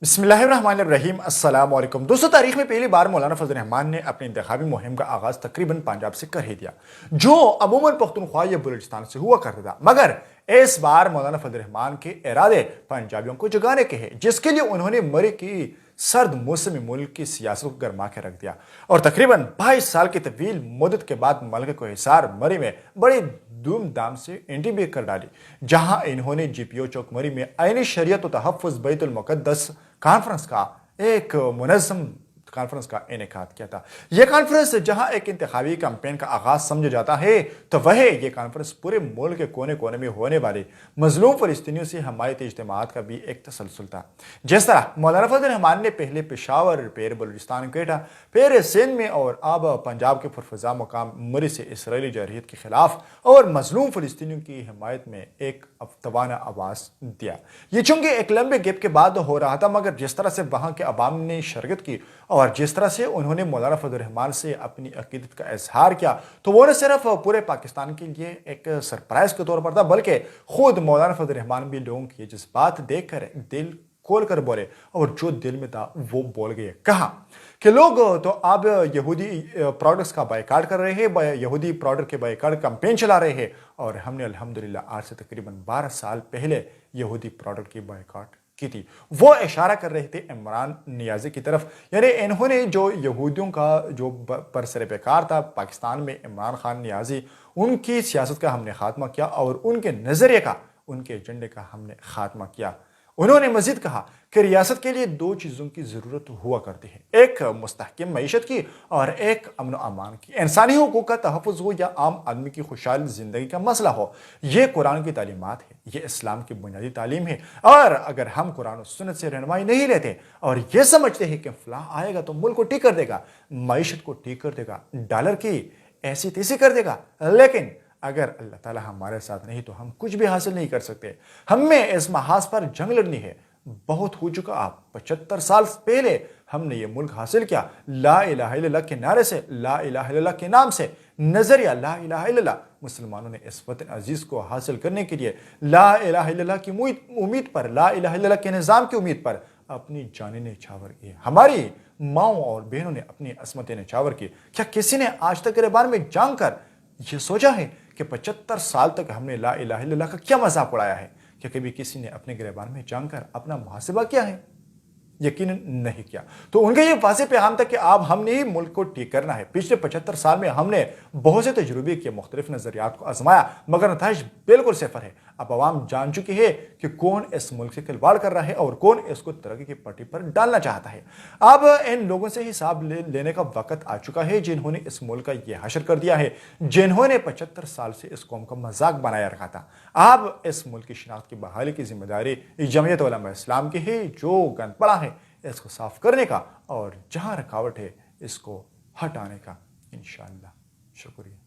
बिस्मिल्लाहिर्रहमानिर्रहीम अस्सलाम वालेकुम। दोस्तों, तारीख में पहली बार मौलाना फजल रहमान ने अपनी इंतखाबी मुहिम का आगाज तकरीबन पंजाब से कर ही दिया, जो अमूमन पख्तूनख्वा या बलूचिस्तान से हुआ करता था। मगर इस बार मौलाना फजल रहमान के इरादे पंजाबियों को जगाने के हैं, जिसके लिए उन्होंने मरी की सर्द मौसम में मुल्क की सियासत को गरमा के रख दिया और तकरीबन 22 साल की तवील मुद्दत के बाद मलके को हिसार मरी में बड़ी धूमधाम से एंट्री भी कर डाली, जहां इन्होंने जीपीओ चौक मरी में आईनी शरीयत व तहफ़्फ़ुज़ बैतुल मुक़द्दस कॉन्फ्रेंस का एक मुनज़्ज़म कॉन्फ्रेंस का इनेकाद किया था। यह कॉन्फ्रेंस जहां एक इंतखाबी कैंपेन का आगाज समझा जाता है, तो वह ये कॉन्फ्रेंस पूरे मुल्क के कोने कोने में होने वाले मजलूम फलस्तीनियों से हमायत इज्तिमात का भी एक तसलसल था। जिस तरह मौलाना फजल रहमान ने पहले पेशावर, फिर बलूचिस्तान क्वेटा, फिर सिंध में और अब पंजाब के पुरफजा मुकाम मरी से इसराइली जरहियत के खिलाफ और मजलूम फलस्तीनियों की हिमायत में एक तवाना आवाज़ दिया। ये चूंकि एक लंबे गैप के बाद हो रहा था, मगर जिस तरह से वहाँ के अवाम ने शिरकत की और जिस तरह से उन्होंने मौलाना फजल रहमान से अपनी अकीदत का इजहार किया, तो वो न सिर्फ पूरे पाकिस्तान के लिए एक सरप्राइज के तौर पर था, बल्कि खुद मौलाना फजल रहमान भी लोगों की जज्बात देख कर दिल खोल कर बोले और जो दिल में था वो बोल गए। कहा कि लोग तो अब यहूदी प्रोडक्ट्स का बायकाट कर रहे हैं, यहूदी प्रोडक्ट के बायकाट कैंपेन चला रहे हैं, और हमने अल्हम्दुलिल्लाह आज से तकरीबन 12 साल पहले यहूदी प्रोडक्ट की बायकाट की थी। वो इशारा कर रहे थे इमरान नियाजी की तरफ, यानी इन्होंने जो यहूदियों का जो बरसरे बेकार था पाकिस्तान में, इमरान खान नियाजी, उनकी सियासत का हमने खात्मा किया और उनके नजरिए का, उनके एजेंडे का हमने खात्मा किया। उन्होंने मजीद कहा कि रियासत के लिए दो चीज़ों की ज़रूरत हुआ करती है, एक मुस्तहकम मईशत की और एक अमन अमान की। इंसानी हुकूक का तहफ़्फ़ुज़ हो या आम आदमी की खुशहाल ज़िंदगी का मसला हो, ये कुरान की तालीमात है, ये इस्लाम की बुनियादी तालीम है। और अगर हम कुरान और सुन्नत से रहनुमाई नहीं लेते और ये समझते हैं कि फलाह आएगा तो मुल्क को ठीक कर देगा, मईशत को ठीक कर देगा, डॉलर की ऐसी तैसी कर देगा, लेकिन अगर अल्लाह ताला हमारे साथ नहीं तो हम कुछ भी हासिल नहीं कर सकते। हमें इस महाज पर जंग लड़नी है, बहुत हो चुका। आप 75 साल पहले हमने ये मुल्क हासिल किया ला इलाहा इल्लल्लाह के नारे से, ला इलाहा इल्लल्लाह के नाम से, नजरिया ला इलाहा इल्लल्लाह। मुसलमानों ने इस वतन अजीज को हासिल करने के लिए ला इलाहा इल्लल्लाह की उम्मीद पर, ला इलाहा इल्लल्लाह के निज़ाम की उम्मीद पर अपनी जानें न्यौछावर की। हमारी माओ और बहनों ने अपनी असमतें न्यौछावर की। क्या किसी ने आज तक गिरबान में जांग कर यह सोचा है कि 75 साल तक हमने ला इलाहा इल्लल्लाह का क्या मजाक उड़ाया है? क्या कभी किसी ने अपने गिरबान में जांग कर अपना मुहासिबा किया है? यकीनन नहीं किया। तो उनका ये वाज़ेह पैगाम था कि अब हमने ही मुल्क को ठीक करना है। पिछले 75 साल में हमने बहुत से तजुर्बे किए, मुख्तलिफ नजरियात को आजमाया, मगर नताइज बिल्कुल सिफर है। अब आवाम जान चुकी है कि कौन इस मुल्क से खिलवाड़ कर रहा है और कौन इसको तरक्की की पट्टी पर डालना चाहता है। अब इन लोगों से हिसाब लेने का वक्त आ चुका है, जिन्होंने इस मुल्क का ये हशर कर दिया है, जिन्होंने 75 साल से इस कौम का मजाक बनाया रखा था। अब इस मुल्क की शनाख्त की बहाली की जिम्मेदारी जमीयत उलमा इस्लाम की है, जो गंद पड़ा है इसको साफ करने का और जहां रुकावट है इसको हटाने का। इंशाअल्लाह। शुक्रिया।